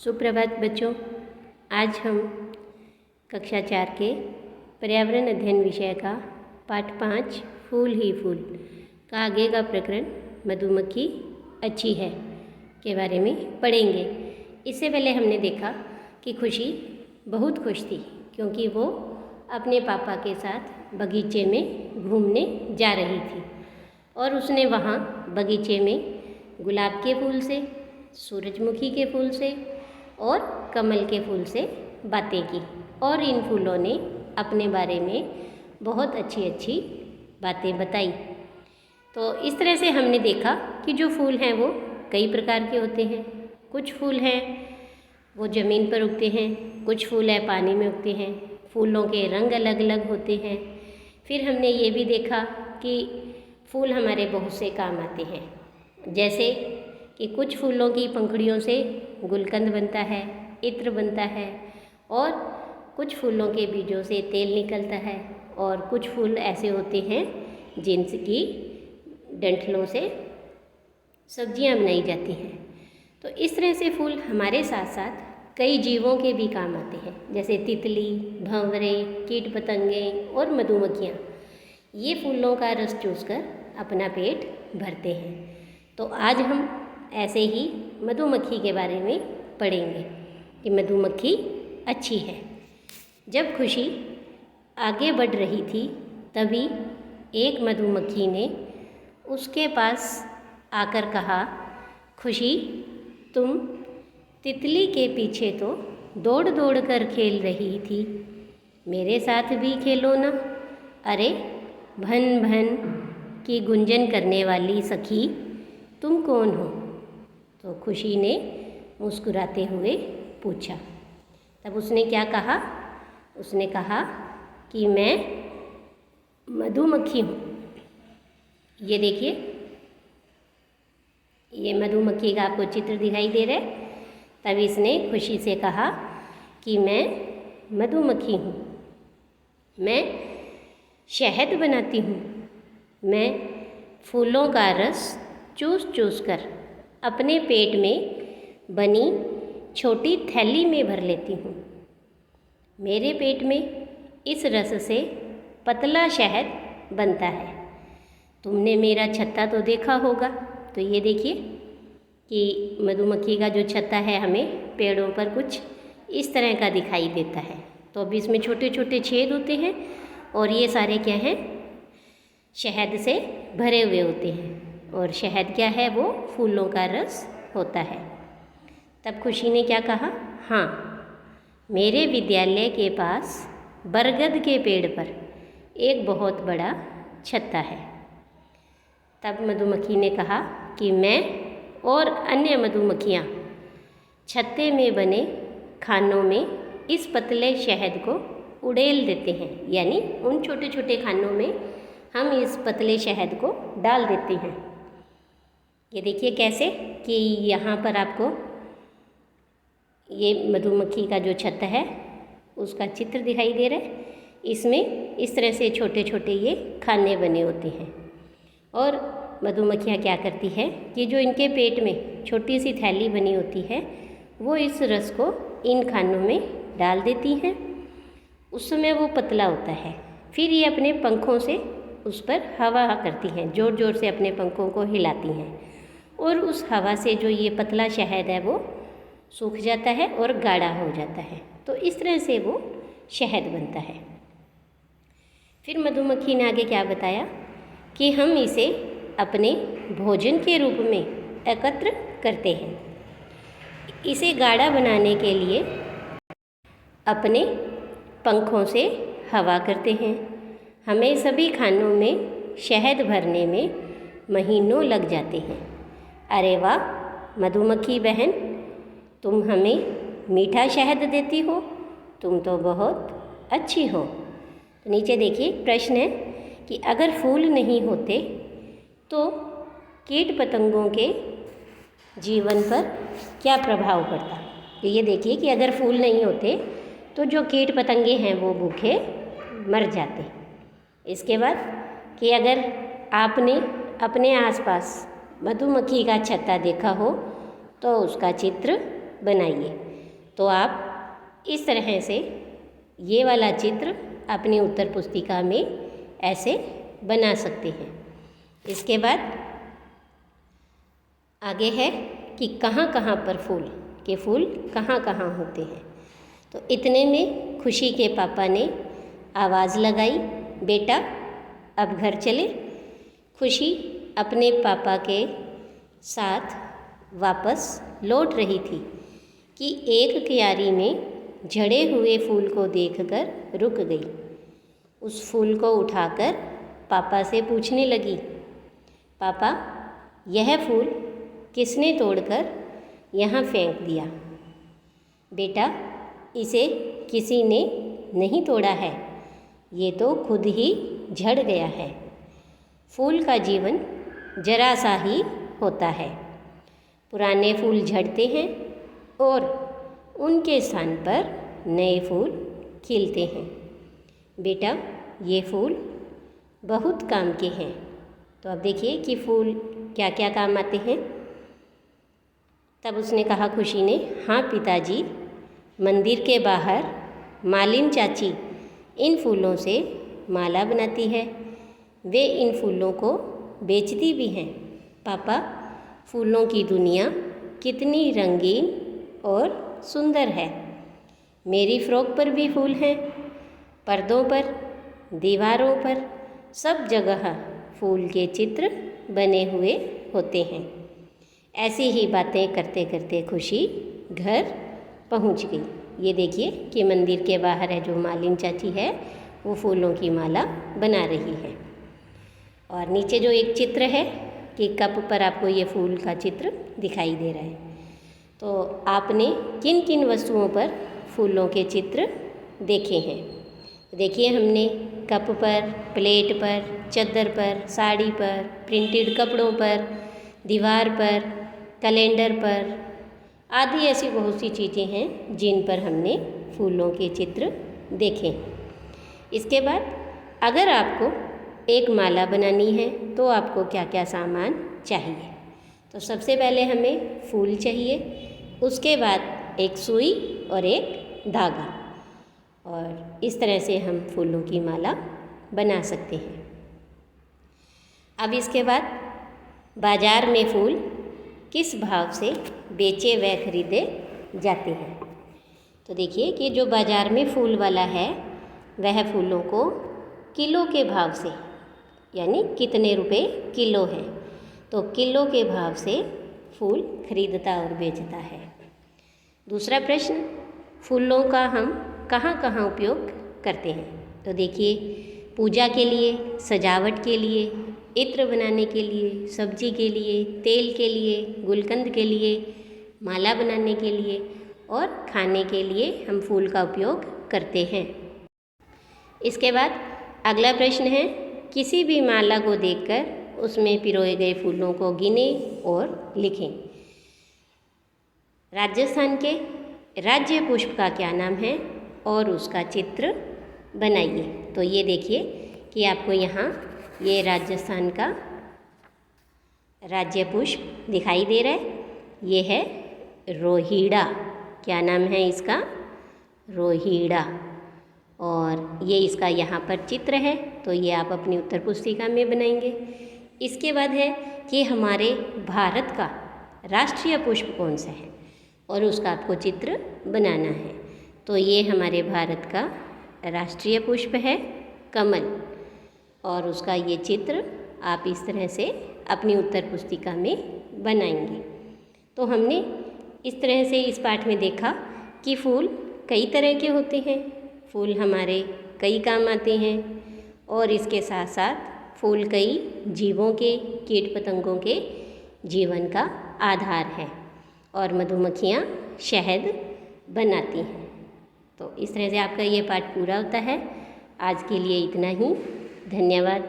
सुप्रभात बच्चों। आज हम कक्षा 4 के पर्यावरण अध्ययन विषय का पाठ 5 फूल ही फूल का आगे का प्रकरण मधुमक्खी अच्छी है के बारे में पढ़ेंगे। इससे पहले हमने देखा कि खुशी बहुत खुश थी क्योंकि वो अपने पापा के साथ बगीचे में घूमने जा रही थी और उसने वहाँ बगीचे में गुलाब के फूल से, सूरजमुखी के फूल से और कमल के फूल से बातें की और इन फूलों ने अपने बारे में बहुत अच्छी अच्छी बातें बताई। तो इस तरह से हमने देखा कि जो फूल हैं वो कई प्रकार के होते हैं। कुछ फूल हैं वो ज़मीन पर उगते हैं, कुछ फूल है पानी में उगते हैं, फूलों के रंग अलग अलग होते हैं। फिर हमने ये भी देखा कि फूल हमारे बहुत से काम आते हैं, जैसे कि कुछ फूलों की पंखुड़ियों से गुलकंद बनता है, इत्र बनता है और कुछ फूलों के बीजों से तेल निकलता है और कुछ फूल ऐसे होते हैं जिनकी डंठलों से सब्जियां बनाई जाती हैं। तो इस तरह से फूल हमारे साथ साथ कई जीवों के भी काम आते हैं, जैसे तितली, भंवरे, कीट पतंगे और मधुमक्खियाँ। ये फूलों का रस चूसकर अपना पेट भरते हैं। तो आज हम ऐसे ही मधुमक्खी के बारे में पढ़ेंगे कि मधुमक्खी अच्छी है। जब खुशी आगे बढ़ रही थी तभी एक मधुमक्खी ने उसके पास आकर कहा, खुशी, तुम तितली के पीछे तो दौड़ दौड़ कर खेल रही थी, मेरे साथ भी खेलो ना। अरे भन भन की गुंजन करने वाली सखी, तुम कौन हो? तो खुशी ने मुस्कुराते हुए पूछा। तब उसने क्या कहा? उसने कहा कि मैं मधुमक्खी हूँ। ये देखिए, ये मधुमक्खी का आपको चित्र दिखाई दे रहा है। तब इसने खुशी से कहा कि मैं मधुमक्खी हूँ, मैं शहद बनाती हूँ, मैं फूलों का रस चूस चूस कर अपने पेट में बनी छोटी थैली में भर लेती हूँ। मेरे पेट में इस रस से पतला शहद बनता है। तुमने मेरा छत्ता तो देखा होगा। तो ये देखिए कि मधुमक्खी का जो छत्ता है हमें पेड़ों पर कुछ इस तरह का दिखाई देता है। तो अब इसमें छोटे छोटे छेद होते हैं और ये सारे क्या हैं? शहद से भरे हुए होते हैं और शहद क्या है? वो फूलों का रस होता है। तब खुशी ने क्या कहा? हाँ, मेरे विद्यालय के पास बरगद के पेड़ पर एक बहुत बड़ा छत्ता है। तब मधुमक्खी ने कहा कि मैं और अन्य मधुमक्खियाँ छत्ते में बने खानों में इस पतले शहद को उड़ेल देते हैं, यानी उन छोटे छोटे खानों में हम इस पतले शहद को डाल देते हैं। ये देखिए कैसे कि यहाँ पर आपको ये मधुमक्खी का जो छत्ता है उसका चित्र दिखाई दे रहा है। इसमें इस तरह से छोटे छोटे ये खाने बने होते हैं और मधुमक्खियाँ क्या करती है कि जो इनके पेट में छोटी सी थैली बनी होती है वो इस रस को इन खानों में डाल देती हैं। उस समय वो पतला होता है, फिर ये अपने पंखों से उस पर हवा करती हैं, ज़ोर ज़ोर से अपने पंखों को हिलाती हैं और उस हवा से जो ये पतला शहद है वो सूख जाता है और गाढ़ा हो जाता है। तो इस तरह से वो शहद बनता है। फिर मधुमक्खी ने आगे क्या बताया कि हम इसे अपने भोजन के रूप में एकत्र करते हैं। इसे गाढ़ा बनाने के लिए अपने पंखों से हवा करते हैं। हमें सभी खानों में शहद भरने में महीनों लग जाते हैं। अरे वाह मधुमक्खी बहन, तुम हमें मीठा शहद देती हो, तुम तो बहुत अच्छी हो। तो नीचे देखिए प्रश्न है कि अगर फूल नहीं होते तो कीट पतंगों के जीवन पर क्या प्रभाव पड़ता? तो ये देखिए कि अगर फूल नहीं होते तो जो कीट पतंगे हैं वो भूखे मर जाते। इसके बाद कि अगर आपने अपने आसपास मधुमक्खी का छत्ता देखा हो तो उसका चित्र बनाइए। तो आप इस तरह से ये वाला चित्र अपनी उत्तर पुस्तिका में ऐसे बना सकते हैं। इसके बाद आगे है कि कहाँ कहाँ पर फूल के फूल कहाँ कहाँ होते हैं। तो इतने में खुशी के पापा ने आवाज़ लगाई, बेटा अब घर चले। खुशी अपने पापा के साथ वापस लौट रही थी कि एक क्यारी में झड़े हुए फूल को देखकर रुक गई। उस फूल को उठाकर पापा से पूछने लगी, पापा यह फूल किसने तोड़कर यहाँ फेंक दिया? बेटा इसे किसी ने नहीं तोड़ा है, ये तो खुद ही झड़ गया है। फूल का जीवन जरा सा ही होता है। पुराने फूल झड़ते हैं और उनके स्थान पर नए फूल खिलते हैं। बेटा ये फूल बहुत काम के हैं। तो अब देखिए कि फूल क्या क्या काम आते हैं। तब उसने कहा खुशी ने, हाँ पिताजी, मंदिर के बाहर मालिन चाची इन फूलों से माला बनाती है, वे इन फूलों को बेचती भी हैं। पापा फूलों की दुनिया कितनी रंगीन और सुंदर है। मेरी फ्रॉक पर भी फूल हैं, पर्दों पर, दीवारों पर, सब जगह फूल के चित्र बने हुए होते हैं। ऐसी ही बातें करते करते खुशी घर पहुंच गई। ये देखिए कि मंदिर के बाहर है जो मालिन चाची है वो फूलों की माला बना रही है। और नीचे जो एक चित्र है कि कप पर आपको ये फूल का चित्र दिखाई दे रहा है। तो आपने किन किन वस्तुओं पर फूलों के चित्र देखे हैं? देखिए हमने कप पर, प्लेट पर, चादर पर, साड़ी पर, प्रिंटेड कपड़ों पर, दीवार पर, कैलेंडर पर आदि ऐसी बहुत सी चीज़ें हैं जिन पर हमने फूलों के चित्र देखे। इसके बाद अगर आपको एक माला बनानी है तो आपको क्या क्या सामान चाहिए? तो सबसे पहले हमें फूल चाहिए, उसके बाद एक सुई और एक धागा, और इस तरह से हम फूलों की माला बना सकते हैं। अब इसके बाद बाज़ार में फूल किस भाव से बेचे व खरीदे जाते हैं? तो देखिए कि जो बाज़ार में फूल वाला है वह फूलों को किलो के भाव से, यानी कितने रुपए किलो है, तो किलो के भाव से फूल खरीदता और बेचता है। दूसरा प्रश्न, फूलों का हम कहाँ कहाँ उपयोग करते हैं? तो देखिए पूजा के लिए, सजावट के लिए, इत्र बनाने के लिए, सब्जी के लिए, तेल के लिए, गुलकंद के लिए, माला बनाने के लिए और खाने के लिए हम फूल का उपयोग करते हैं। इसके बाद अगला प्रश्न है, किसी भी माला को देखकर उसमें पिरोए गए फूलों को गिनें और लिखें। राजस्थान के राज्य पुष्प का क्या नाम है और उसका चित्र बनाइए। तो ये देखिए कि आपको यहाँ ये राजस्थान का राज्य पुष्प दिखाई दे रहा है। ये है रोहिड़ा। क्या नाम है इसका? रोहिड़ा। और ये इसका यहाँ पर चित्र है, तो ये आप अपनी उत्तर पुस्तिका में बनाएंगे। इसके बाद है कि हमारे भारत का राष्ट्रीय पुष्प कौन सा है और उसका आपको चित्र बनाना है। तो ये हमारे भारत का राष्ट्रीय पुष्प है कमल, और उसका ये चित्र आप इस तरह से अपनी उत्तर पुस्तिका में बनाएंगे। तो हमने इस तरह से इस पाठ में देखा कि फूल कई तरह के होते हैं, फूल हमारे कई काम आते हैं, और इसके साथ साथ फूल कई जीवों के, कीट पतंगों के जीवन का आधार है, और मधुमक्खियाँ शहद बनाती हैं। तो इस तरह से आपका ये पाठ पूरा होता है। आज के लिए इतना ही। धन्यवाद।